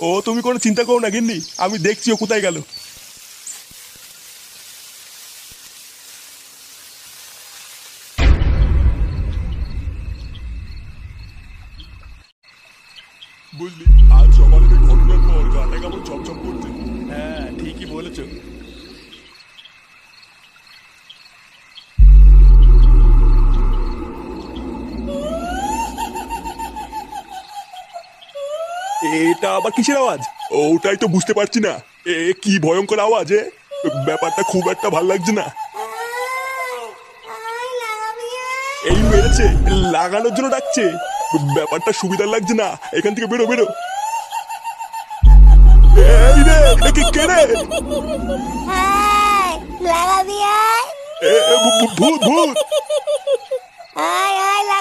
ও তুমি কোনো চিন্তা করো না গিন্নি, আমি দেখছি ও কোথায় গেল। বুঝলি, আজ সকালে ওই ঘটনার পর গাটা কেমন চমচম করছে। হ্যাঁ ঠিকই বলেছো। এটা আবার কিসের আওয়াজ? ওটাই তো বুঝতে পারছি না। কি ভয়ঙ্কর আওয়াজ! ব্যাপারটা খুব একটা ভাল লাগছে না। এই মেরেছে, লাগানোর জন্য ডাকছে। ব্যাপারটা সুবিধার লাগছে না। এখান থেকে বেরো বেরো। এই রে, কে রে? লাগাবি আয়। ভূত ভূত। আয় আয়